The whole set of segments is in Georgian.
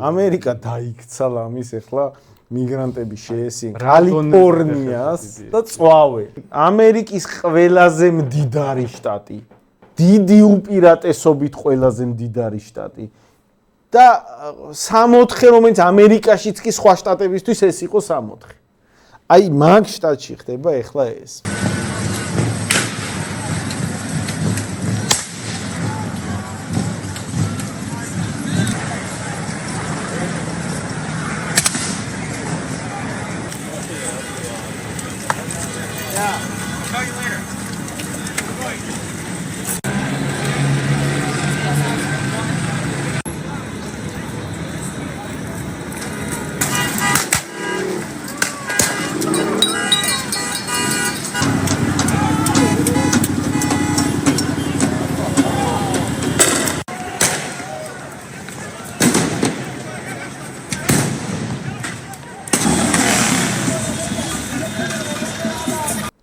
ამერიკა დაიქცა ლამის ახლა მიგრანტები შეესին კალიფორნიას და წვავე. ამერიკის ყველაზე მდიდარი შტატი. დიდი უპირატესობით ყველაზე მდიდარი შტატი. და 64 რომელიც ამერიკაშიც კი სხვა შტატებისთვის ეს იყო 64. აი მაგ შტატში ხდება ახლა ეს.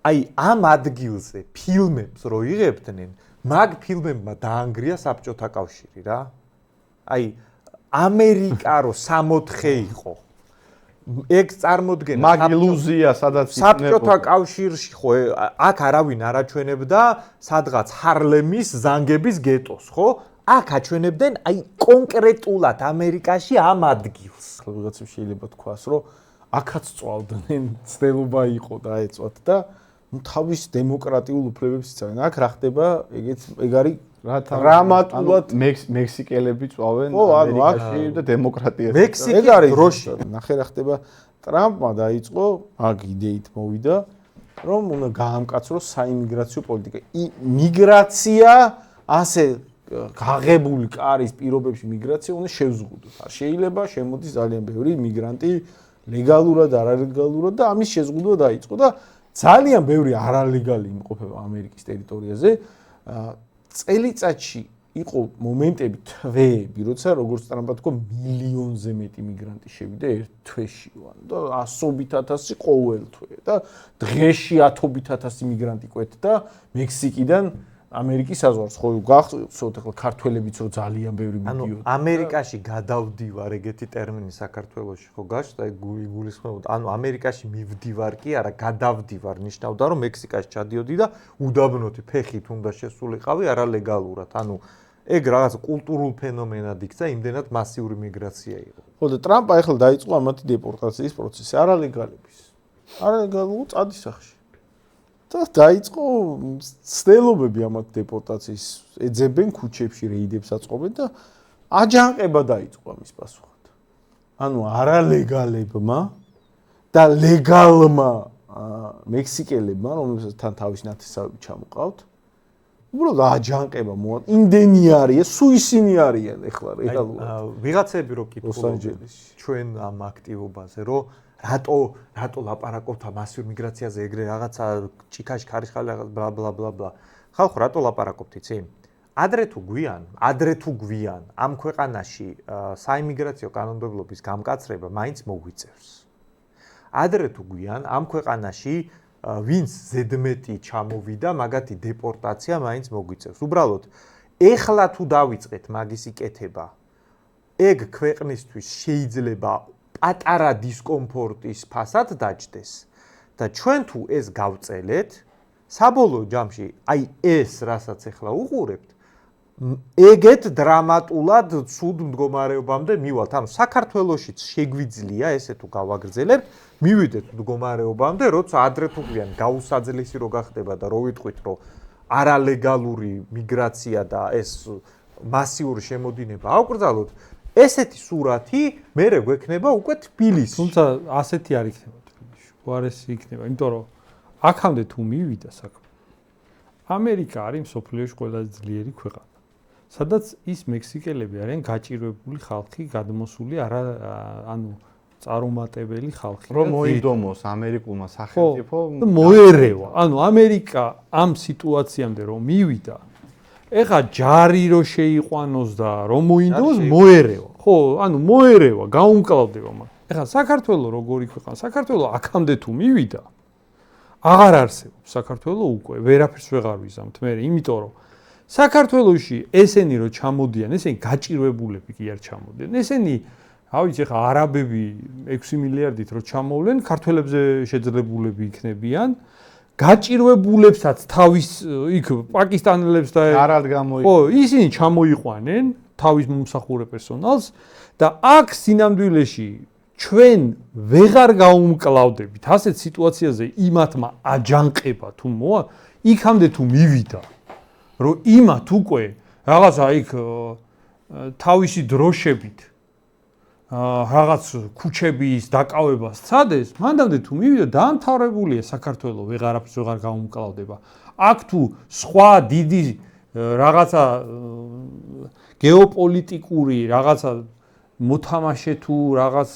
აი ამ ადგილზე ფილმებს რო იღებდნენ, მაგ ფილმებმა დაანგრია საბჭოთა კავშირი რა. აი ამერიკა რო 64 იყო. ეგ წარმოდგენა მაგ ილუზია სადაც საბჭოთა კავშირში ხო აქ არავინ არ აჩვენებდა სადღაც ჰარლემის ზანგების გეტოს, ხო? აქ აჩვენებდნენ აი კონკრეტულად ამერიკაში ამ ადგილს. ვიღაცამ შეიძლება თქვას, რომ აქაც წვავდნენ, ცდელობა იყო და ეწვათ და თავის დემოკრატიულ უფლებებს იცავენ. აქ რა ხდება, ეგ არის დრამატულად მექსიკელები წვავენ ამერიკაში და დემოკრატიას. ეგ არის დროში. ნახე რა ხდება, ტრამპმა დაიწყო, მაგ იდეით მოვიდა, რომ უნდა გაამკაცროს საიმიგრაციო პოლიტიკა. მიგრაცია ასე გაღებული კარის პირობებში მიგრაცია უნდა შევზღუდოთ. არ შეიძლება შემოდის ძალიან ბევრი მიგრანტი ლეგალურად, არალეგალურად და ამის შეზღუდვა დაიწყო და ძალიან ბევრი არალეგალი იმყოფება ამერიკის ტერიტორიაზე. წელიწადში იყო მომენტები, თვეები, როცა როგორც ტრამპმა თქვა, მილიონზე მეტი მიგრანტი შევიდა ერთ თვეში, და ასობით ათასი ყოველ თვე და დღეში 10,000 მიგრანტი კვეთდა მექსიკიდან ამერიკის საზღვარს. ხო გახსოვთ ახლა ქართველებიც რო ძალიან ბევრი მიდიოდა. ამერიკაში გადავდივარ ეგეთი ტერმინი საქართველოში ხო გაჩნდა გულისხმობთ. ანუ ამერიკაში მივდივარ კი არა, გადავდივარ ნიშნავდა რომ მექსიკაში ჩადიოდი და უდაბნოთი ფეხით უნდა შესულიყავი არალეგალურად. ანუ ეგ რაღაც კულტურულ ფენომენად იქცა, იმდენად მასიური მიგრაცია იყო. ხო და ტრამპა ახლა დაიწყო ამათი დეპორტაციის პროცესი არალეგალების. არალეგალურ წადისახში. და დაიწყო ცდილობები ამათ დეპორტაციის ეძებენ ქუჩებში რეიდებს აწყობენ და აჯანყება დაიწყო ამის პასუხად. ანუ არალეგალებმა და ლეგალმა მექსიკელებმა, რომელთაც თავის ნათესავები ჩამოყავთ, უბრალოდ აჯანყება მოაწყო. იმდენი არის, სუისინი არიან ახლა რეალურად. ვიღაცები რო კითხულობენ ჩვენ ამ აქტივობაზე, რომ რატო ლაპარაკობთ მასიურ მიგრაციაზე ეგრე რაღაცა ჭიქაში ქარიშხალი რაღაც ბლა ბლა ბლა ბლა. ხალხო რატო ლაპარაკობთ იცი? ადრე თუ გვიან ამ ქვეყანაში საიმიგრაციო კანონმდებლობის გამკაცრება მაინც მოგვიწევს. ადრე თუ გვიან ამ ქვეყანაში ვინც ზედმეტი ჩამოვიდა, მაგათი დეპორტაცია მაინც მოგვიწევს. უბრალოდ ეხლა თუ დავიწყეთ მაგის იკეთება, ეგ ქვეყნისთვის შეიძლება პატარა დისკომფორტის ფასად დაჯდეს და ჩვენ თუ ეს გავწელეთ, საბოლოო ჯამში, აი ეს რასაც ახლა უყურებთ, ეგეთ დრამატულად ცუდ მდგომარეობამდე მივალთ. ანუ საქართველოშიც შეგვიძლია ესე თუ გავაგრძელებთ, მივიდეთ მდგომარეობამდე, როცა ადრე თუ გვიან გაუსაძლისი რო გახდება და რო ვიტყვით, რომ არალეგალური მიგრაცია და ეს მასიური შემოდინება აუკრძალოთ, ესეთი სურათი მერე გვექნება უკვე თბილისში. თუმცა ასეთი არ იქნება თბილისში. უარესი იქნება, იმიტომ რომ აქამდე თუ მივიდა საქმე. ამერიკა არის მსოფლიოში ყველაზე ძლიერი ქვეყანა. სადაც ის მექსიკელები არიან გაჭირვებული ხალხი, გადმოსული ანუ წარუმატებელი ხალხი. რომ მოიდომოს ამერიკულმა სახელმწიფო მოერევა. ანუ ამერიკა ამ სიტუაციამდე რომ მივიდა, ეხა ჯარი რო შეიყვანოს და რომ მოინდოს მოერევა. ხო, ანუ მოერევა, გაუმკლავდება მაგ. ეხა საქართველოს როგორი ქვეყანა? საქართველოს აქამდე თუ მივიდა, აღარ არსებობს საქართველოს უკვე, ვერაფერს ვეღარ ვიზამთ მე, იმიტომ რომ საქართველოში ესენი რო ჩამოდიან, ესენი გაჭირვებულები კი არ ჩამოდიან. ესენი ავიც ეხა არაბები 6 მილიარდით რო ჩამოვლენ, ქართველებზე შეძლებულები იქნებიან. გაჭირვებულებსაც თავის იქ პაკისტანელებს და არად გამოიყო. ხო, ისინი ჩამოიყვანენ თავის მომსახურე პერსონალს და აქ სინამდვილეში ჩვენ ვეღარ გაუმკლავდებით ასეთ სიტუაციაზე იმათმა აჯანყება თუ მოა იქამდე თუ მივიდა რომ იმათ უკვე რაღაცა იქ თავისი დროშებით რაღაც ქუჩების დაკავება სცადეს მანდამდე თუ მივიდა დაამთავრებულია საქართველოს ვეღარაფერს ვეღარ გაუმკლავდება აქ თუ სხვა დიდი რაღაცა გეოპოლიტიკური რაღაცა მოთამაშე თუ რაღაც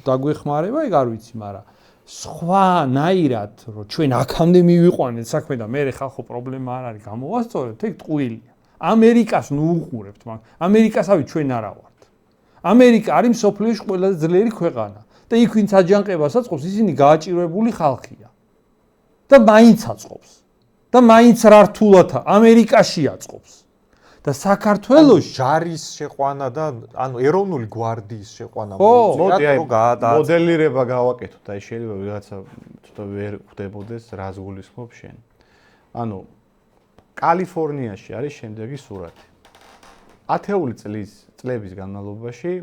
დაგვეხმარება ეგ არ ვიცი მაგრამ სხვანაირად რომ ჩვენ აქამდე მივიყვანეთ საქმე და მე ხალხო პრობლემა არ არის გამოვასწორებთ ეგ ტყუილია ამერიკას ნუ უყურებთ მაგრამ ამერიკასავით ჩვენ არა ვართ ამერიკა არის მსოფლიოში ყველაზე ძლიერი ქვეყანა და იქ ვინც აჯანყებას აწყობს ისინი გააჭირვებული ხალხია და მაინც აწყობს და მაინც რართულად ამერიკაში აწყობს და საქართველოს ჯარის შეყვანა და ანუ ეროვნული გვარდიის შეყვანა მოდი აი მოდელირება გავაკეთოთ აი შეიძლება ვიღაცა თვითონ ვერ ხვდებოდეს რას გულისხმობ შენ ანუ კალიფორნიაში არის შემდეგი სურათი 10 წლების განმავლობაში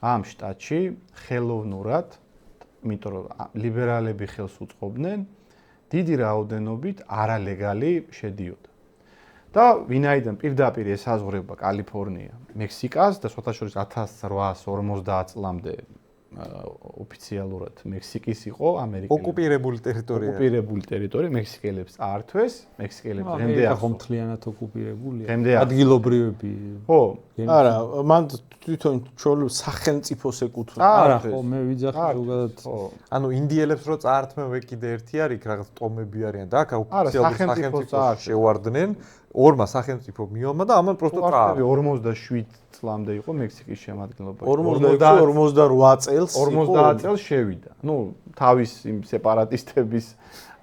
ამ შტატში ხელოვნურად იმიტომ რომ ლიბერალები ხელს უწყობდნენ დიდი რაოდენობით არალეგალი შედიოდა და ვინაიდან პირდაპირ ესაზღვრება კალიფორნია მექსიკას და სხვათაშორის 1850 წლამდე ოფიციალურად მექსიკის იყო ამერიკელი ოკუპირებული ტერიტორია მექსიკელებს წაართვეს მექსიკელებს დღემდე ახლა მთლიანად ოკუპირებულია დღემდე ადგილობრივები ხო არა მან თვითონ ჩოლო სახელმწიფოს ეკუთვნის არა ხო მე ვიძახი ზოგადად ანუ ინდიელებს რო წაართმევ კიდე ერთი არის რაღაც ტომები არიან და აქ ოფიციალურად სახელმწიფოს შევარდნენ ორმა სახელმწიფო მიომა და ამან პროსტო წაართვა 47 წლამდე იყო მექსიკის შემადგენლობაში 48 წელს 50 წელს შევიდა ნუ თავის იმ სეპარატისტების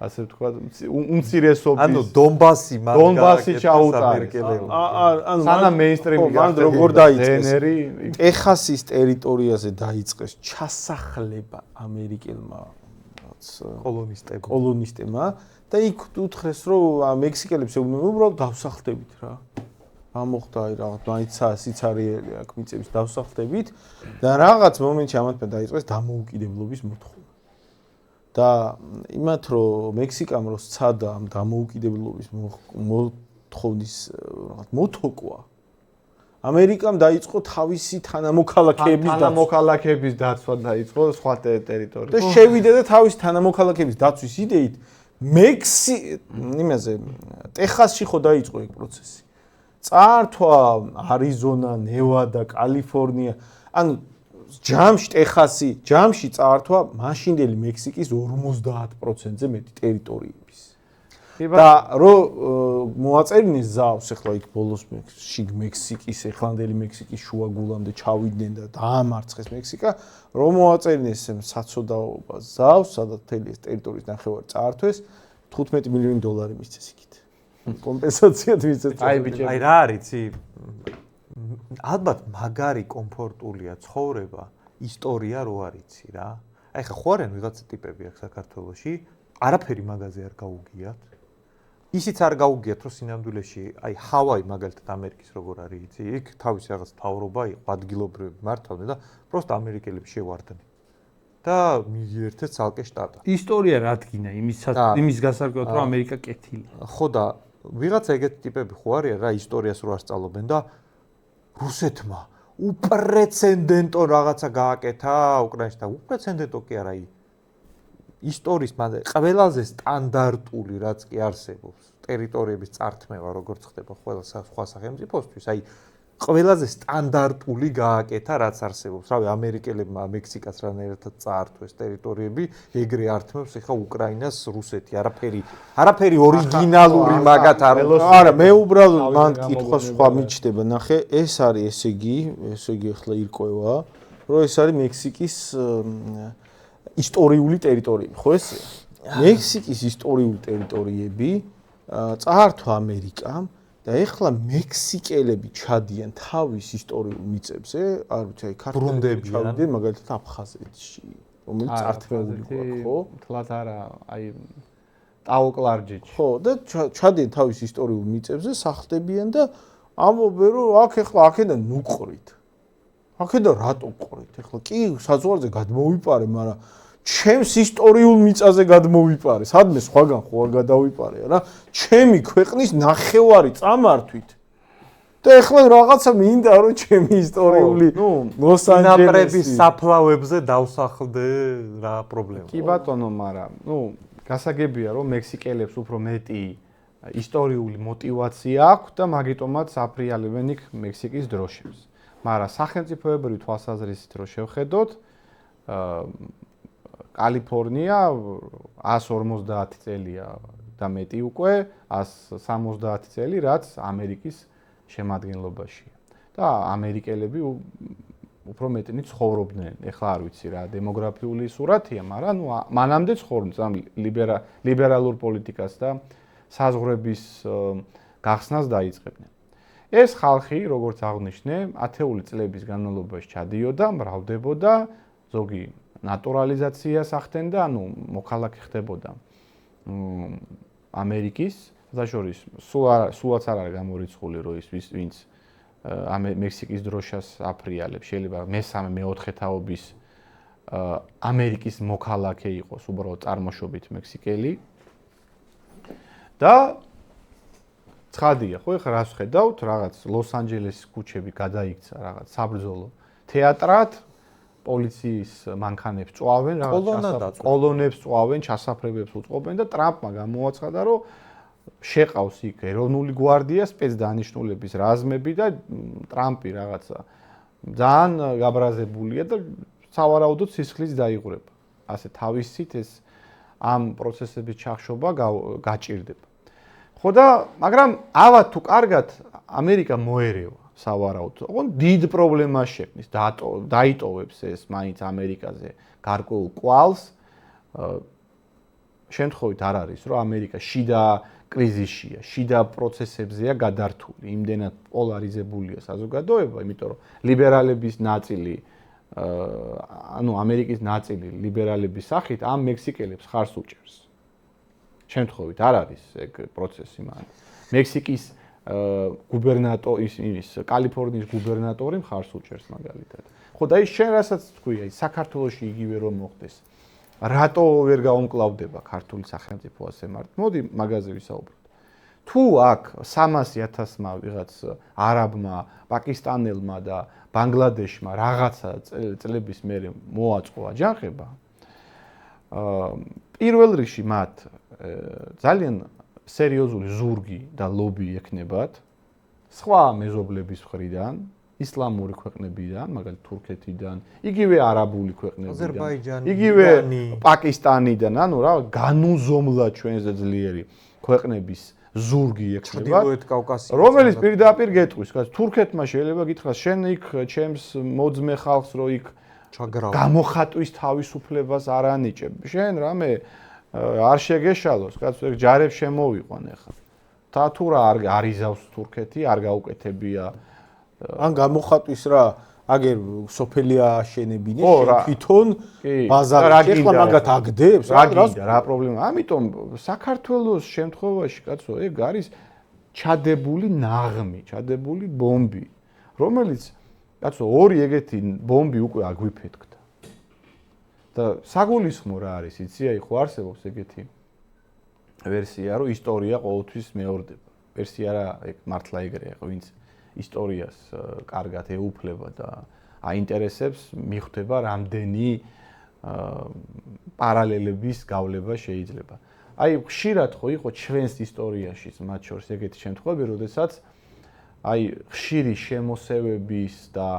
ასე ვთქვათ უმცირესობის ანუ დონბასი ჩაუტარეს ანუ სანამ მეინსტრიმი მან როგორ დაიწყეს ტეხასის ტერიტორიაზე დაიწყეს ჩასახლება ამერიკელმა კოლონისტებმა და იქ უთხრეს რომ მექსიკელებს ეუბნებიან უბრალოდ დავსახლდებით რა ამოხდა აი რაღაც მაინც სიცარიელი აქ მიწების დავსახლდებით და რაღაც მომენტში ამათმა დაიწყეს დამოუკიდებლობის მოთხოვნა და იმათ რომ მექსიკამ რო სცადა ამ დამოუკიდებლობის მოთხოვნის რაღაც მოთოკვა ამერიკამ დაიწყო თავისი თანამოქალაქეების დაცვა დაიწყო სხვა ტერიტორიაზე და შევიდა და თავისი თანამოქალაქეების დაცვის იდეით იმაზე ტეხასში ხო დაიწყო ეგ პროცესი წაართვა არიზონა, ნევადა, კალიფორნია ანუ ჯამში წაართვა მაშინდელი მექსიკის 50%-ზე მეტი ტერიტორიების და რომ მოაწერინენ ზავს ახლა იქ ბოლოს მექსიკის ეხლანდელი მექსიკის შუაგულამდე ჩავიდნენ და დაამარცხეს მექსიკა რომ მოაწერინენ საცოდაობა ზავს სადაც მთელი ეს ტერიტორიის ნახევარი წაართვეს $15 მილიონი მისცეს იქით კომპენსაციად მისცეს აი რა არიცი ალბათ მაგარი კომფორტულია ცხოვრება ისტორია რო არიცი რა აი ხა ხო არიან ვიღაცა ტიპები აქ საქართველოში არაფერი მაგაზე არ გაუგიათ ისიც არ გაუგიათ რომ სინამდვილეში აი ჰავაი მაგალითად ამერიკის როგორ არის იცი იქ თავის რაღაც თავრობა იყო ადგილობრივები მართავდნენ და პროსტ ამერიკელები შევარდნენ და მიიღეთ ცალკე შტატად ისტორია რადგინა იმის გასარკვევად რომ ამერიკა კეთილია ხო და ვიღაცა ეგეთი ტიპები ხო არიან რა ისტორიას რო არ სწავლობენ და რუსეთმა უპრეცედენტო რაღაცა გააკეთა უკრაინაში და უპრეცედენტო კი არა ისტორიის ყველაზე სტანდარტული რაც კი არსებობს ტერიტორიების წართმევა როგორც ხდება ყველა სხვა სახელმწიფოსთვის აი ყველაზე სტანდარტული გააკეთა რაც არსებობს რავი ამერიკელებმა მექსიკას რანაირად წაართვეს ტერიტორიები ეგრე ართმევს ეხა უკრაინას რუსეთი არაფერი ორიგინალური მაგათ არა მე უბრალოდ მან კითხვა სხვა მიჩნდება ნახე ეს არის ესე იგი ახლა ირკვევა რომ ეს არის მექსიკის ისტორიული ტერიტორიები ხო ესე მექსიკის ისტორიული ტერიტორიები წაართვა ამერიკამ და ეხლა მექსიკელები ჩადიან თავის ისტორიულ მიწებზე, არ ვიცი, აი ქართველები ჩავიდნენ მაგალითად აფხაზეთში, რომელიც წართმეული გვაქვს, ხო? თლაც არა, აი ტაოკლარჯიჩი. ხო, და ჩადიან თავის ისტორიულ მიწებზე, სახლდებიან და ამბობენ, რომ აქ ეხლა აქედან ნუყრით. აქედან რატო ყრით? ეხლა კი საზღვარზე გადმოვიპარე, მაგრამ ჩემს ისტორიულ მიწაზე გადმოვიპარე. სადმე სხვაგან ხო არ გადავიპარე რა. ჩემი ქვეყნის ნახევარი წამართვით. და ეხლა რაღაცა მინდა რომ ჩემი ისტორიული ლოს-ანჯელესის საფლავებზე დავსახლდე რა პრობლემა. კი ბატონო, მაგრამ გასაგებია რომ მექსიკელებს უფრო მეტი ისტორიული мотиваცია აქვს და მაგიტომაც აფრიალებენ იქ მექსიკის დროშებს. მაგრამ სახელმწიფოებრივი თვალსაზრისით რო შევხედოთ, კალიფორნია 150 წელია და მეტი უკვე 170 წელი, რაც ამერიკის შემადგენლობაშია. და ამერიკელები უფრო მეტნი ცხოვრობდნენ. ეხლა არ ვიცი რა დემოგრაფიული სურათია, მაგრამ მანამდე ცხოვრობდნენ ლიბერალურ პოლიტიკას და საზღვრების გახსნას დაიწყებდნენ. ეს ხალხი, როგორც აღნიშნე, ათეული წლების განმავლობაში ჩადიოდა, მრავლდებოდა, ზოგი ნატურალიზაციას ახდენდა, ანუ მოქალაქე ხდებოდა ამერიკის, ზაშორის სულაც არ არის გამორიცხული, რომ ის ვინც მექსიკის დროშას აფრიალებს, შეიძლება მესამე, მეოთხე თაობის ამერიკის მოქალაქე იყოს, უბრალოდ წარმოშობით მექსიკელი. და ცხადია, ხო, ეხლა რას ვხედავთ, რაღაც ლოს-ანჯელესის ქუჩები გადაიქცა რაღაც საბრძოლო თეატრად, პოლიციის მანქანებს წვავენ, რაღაც კოლონებს წვავენ, ჩასაფრებებს უწყობენ და ტრამპმა გამოაცხადა, რომ შეყავს იქ ეროვნული გვარდია, სპეცდანიშნულების რაზმები და ტრამპი რაღაცა ძალიან გაბრაზებულია და სავარაუდოდ სისხლის დაიღურება. ასე თავისით ეს ამ პროცესების ჩახშობა გაჭირდება. ხო და მაგრამ ავად თუ კარგად ამერიკა მოერევა სავარაუდოდ. ოღონდ დიდ პრობლემას შექმნის, დაიტოვებს ეს მაინც ამერიკაზე გარკვეულ კვალს. შემთხვევით არ არის, რომ ამერიკა შიდა კრიზისშია, შიდა პროცესებზეა გადართული, იმდენად პოლარიზებულია საზოგადოება, იმიტომ რომ ლიბერალების ნაწილი, ანუ ამერიკის ნაწილი ლიბერალების სახით ამ მექსიკელებს ხარს უჭერს. შემთხვევით არ არის ეგ პროცესი, მაგრამ მექსიკის გუბერნატორის, კალიფორნიის გუბერნატორი ხარს უჭერს მაგალითად. ხო და ის შენ რასაც თქვი, აი საქართველოში იგივე რომ მოხდეს. რატო ვერ გაუმკლავდება ქართული სახელმწიფო ასე მართ? მოდი მაგაზე ვისაუბროთ. თუ აქ 300,000-მა ვიღაც არაბმა, პაკისტანელმა და ბანგლადეშმა რაღაცა წლების მერე მოაწყო აჯანყება, პირველ რიგში მათ ძალიან სერიოზული ზურგი და ლობი ექნებათ სხვა მეზობლების მხრიდან, ისლამური ქვეყნებიდან, მაგალითად თურქეთიდან, იგივე არაბული ქვეყნებიდან, იგივე პაკისტანიდან, ანუ რა განუზომლა ჩვენზე ძლიერი ქვეყნების ზურგი ექნებათ, რომელიც პირდაპირ გეტყვის, თურქეთმა შეიძლება გითხრას, შენ იქ ჩემს მოძმე ხალხს რო იქ გამოხატვის თავისუფლებას არ ანიჭებ. შენ რამე არ შეგეშალოს, კაცო, ეგ ჯარებს შემოვიყვან ახლა. და თუ რა არ იზავს თურქეთი, არ გაუკეთებია ან გამოხატვის რა, აგერ სოფელი ააშენებინე, თვითონ ბაზარში ახლა მაგათ აგდებს, რა პრობლემა. ამიტომ საქართველოს შემთხვევაში, კაცო, ეგ არის ჩადებული ნაღმი, ჩადებული ბომბი, რომელიც, კაცო, ორი ეგეთი ბომბი უკვე აგვიფეთქდა. და საგულისხმო რა არის, იცი, აი ხო არსებობს ეგეთი ვერსია, რომ ისტორია ყოველთვის მეორდება. ვერსია რა, ეგ მართლა ეგრეა, ვინც ისტორიას კარგად ეუფლება და აინტერესებს, მიხვდება რამდენი პარალელების გავლება შეიძლება. აი ხშირად ხო იყო ჩვენს ისტორიაშიც მათ შორის ეგეთი შემთხვევები, როდესაც აი ხშირი შემოსევების და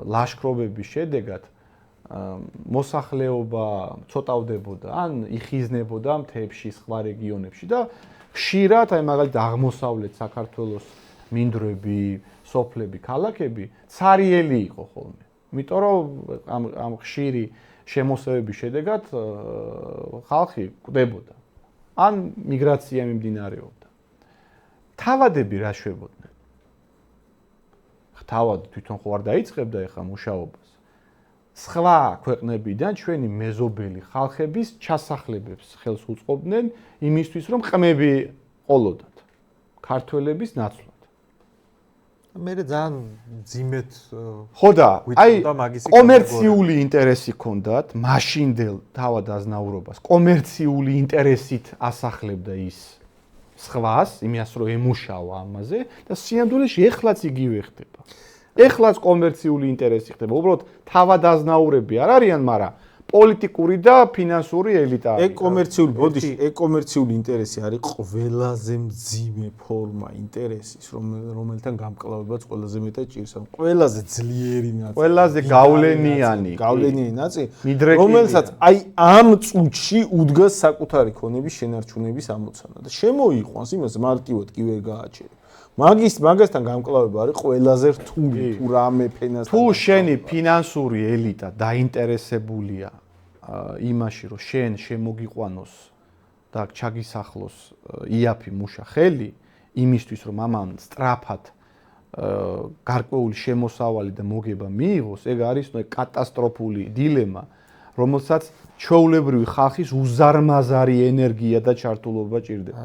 ლაშქრობების შედეგად მოსახლეობა ცოტავდებოდა, ან იხიზნებოდა მთებში, სხვა რეგიონებში და ხშირად აი მაგალითად აღმოსავლეთ საქართველოს მინდვრები, სოფლები, ქალაქები ცარიელი იყო ხოლმე. იმიტომ რომ ამ ხშირი შემოსევების შედეგად ხალხი კვდებოდა. ან მიგრაცია მიმდინარეობდა. თავადები რა შვებოდნენ? თავად თვითონ ხო არ დაიწყებდა ეხა მუშაობას. სხვა ქვეყნებიდან ჩვენი მეზობელი ხალხების ჩასახლებებს ხელს უწყობდნენ იმისთვის, რომ ყმები ყოლოდათ ქართველების ნაცვლად. მე ძალიან ძიმეთ ხო და აი კომერციული ინტერესი ჰქონდათ მაშინდელ თავად აზნაურობას. კომერციული ინტერესით ასახლებდა ის სხვას, იმას რომ ემუშავა ამაზე და სიამდვილეში ეხლაც იგივე ხდება. ეხლაც კომერციული ინტერესი ხდება. უბრალოდ თავად აზნაურები არ არიან, მაგრამ პოლიტიკური და ფინანსური ელიტა. კომერციული ინტერესი არის ყველაზე მძიმე ფორმა ინტერესის, რომელთან გამკლავებაც ყველაზე მეტად ჭირს. ყველაზე ძლიერი ნაწილი. ყველაზე გავლენიანი ნაწილი, რომელსაც აი ამ წუთში უდგას საკუთარი ქონების შენარჩუნების ამოცანა და შემოიყვანს იმას მარტივად კი ვერ გააჩერებ. მაგასთან გამკლავება არის ყველაზე რთული თუ რამე ფენასთან. თუ შენი ფინანსური ელიტა დაინტერესებულია იმაში, რომ შენ შემოგიყვანოს და ჩაგისახლოს იაფი მუშა ხელი, იმისთვის რომ ამან სწრაფად გარკვეული შემოსავალი და მოგება მიიღოს, ეგ არის კატასტროფული დილემა, რომელსაც ჩვეულებრივი ხალხის უზარმაზარი ენერგია და ჩართულობა ჭირდება.